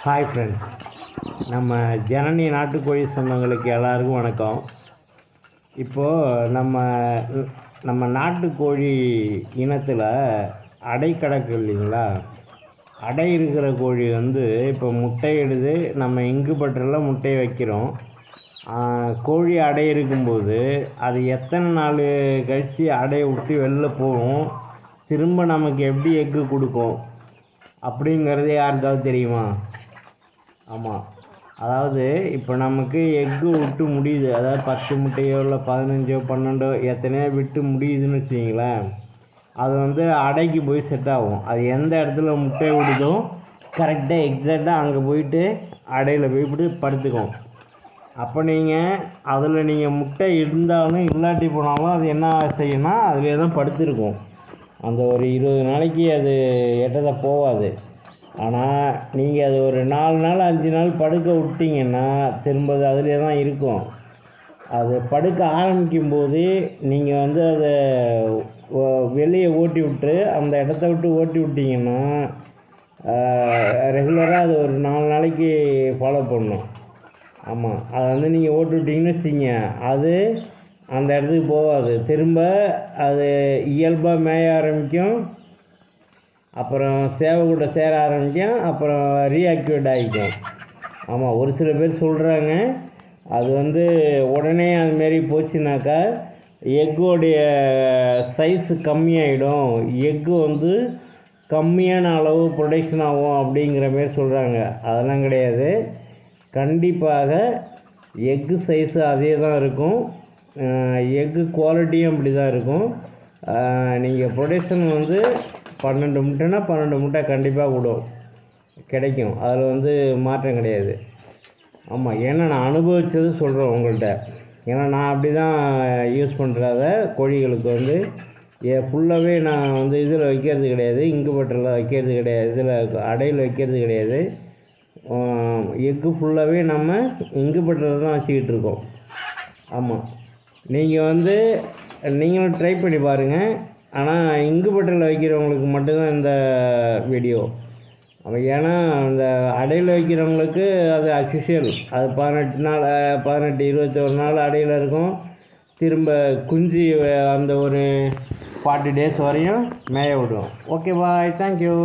Hi friends, நம்ம ஜனனி நாட்டுக்கோழி சொந்தங்களுக்கு எல்லாருக்கும் வணக்கம். இப்போது நம்ம நாட்டுக்கோழி இனத்தில் அடை கிடக்கு இல்லைங்களா? அடை இருக்கிற கோழி இப்போ முட்டையிடுது. நம்ம இன்குபேட்டரில் முட்டை வைக்கிறோம். கோழி அடை இருக்கும்போது அது எத்தனை நாள் கழித்து அடையை விட்டு வெளில போகும், திரும்ப நமக்கு எப்படி எக்கு கொடுக்கும் அப்படிங்கிறது யாருக்காவது தெரியுமா? ஆமாம், அதாவது இப்போ நமக்கு எக்கு விட்டு முடியுது, அதாவது 10 முட்டையோ இல்லை 15 12 எத்தனையோ விட்டு முடியுதுன்னு வச்சுக்கிங்களேன். அது அடைக்கு போய் செட் ஆகும். அது எந்த இடத்துல முட்டை விடுதோ கரெக்டாக எக்ஸாக்டாக அங்கே போயிட்டு அடையில் போய்விட்டு படுத்துக்கும். அப்போ நீங்கள் முட்டை இருந்தாலும் இல்லாட்டி போனாலும் அது என்ன செய்யும்னா அதிலே தான் படுத்துருக்கும். அந்த ஒரு 20 நாளைக்கு அது எட்டதை போகாது. ஆனால் நீங்கள் அது ஒரு 4 நாள் 5 நாள் படுக்க விட்டிங்கன்னா திரும்ப அதிலே தான் இருக்கும். அது படுக்க ஆரம்பிக்கும்போது நீங்கள் அதை வெளியே ஓட்டி விட்டு அந்த இடத்த விட்டு ஓட்டி விட்டிங்கன்னா ரெகுலராக அது ஒரு 4 நாளைக்கு ஃபாலோ பண்ணணும். ஆமாம், அதை நீங்கள் ஓட்டி விட்டிங்கன்னு வச்சிங்க, அது அந்த இடத்துக்கு போகாது. திரும்ப அது இயல்பாக மேய ஆரம்பிக்கும், அப்புறம் சேவை கூட சேர ஆரம்பிக்கும், அப்புறம் ரீஆக்டிவேட் ஆகிக்கும். ஆமாம், ஒரு சில பேர் சொல்கிறாங்க அது உடனே அதுமாரி போச்சுனாக்கா எக்கோடைய சைஸு கம்மியாயிடும், எக்கு கம்மியான அளவு ப்ரொடக்ஷன் ஆகும் அப்படிங்கிற மாரி சொல்கிறாங்க. அதெல்லாம் கிடையாது. கண்டிப்பாக எக்கு சைஸு அதே தான் இருக்கும், எக்கு குவாலிட்டியும் அப்படி தான் இருக்கும். நீங்கள் ப்ரொடக்ஷன் 12 முட்டைன்னா 12 முட்டை கண்டிப்பாக கிடைக்கும். அதில் மாற்றம் கிடையாது. ஆமாம், ஏன்னா நான் அனுபவித்தது சொல்கிறேன் உங்கள்கிட்ட. ஏன்னா நான் அப்படி தான் யூஸ் பண்ணுறத கோழிகளுக்கு ஃபுல்லாகவே நான் இதில் வைக்கிறது கிடையாது, இன்குபேட்டரில் வைக்கிறது கிடையாது, இதில் அடையில் வைக்கிறது கிடையாது. எக்கு ஃபுல்லாகவே நம்ம இன்குபேட்டரில் தான் வச்சுக்கிட்டு இருக்கோம். ஆமாம், நீங்களும் ட்ரை பண்ணி பாருங்கள். ஆனால் இன்குபேட்டரில் வைக்கிறவங்களுக்கு மட்டும்தான் இந்த வீடியோ. ஏன்னா அந்த அடையில் வைக்கிறவங்களுக்கு அது அஃபிஷியல், அது 18 நாள் 21 நாள் அடையில் இருக்கும். திரும்ப குஞ்சு அந்த ஒரு 40 டேஸ் வரையும் மேய விடும். Okay bye, thank you.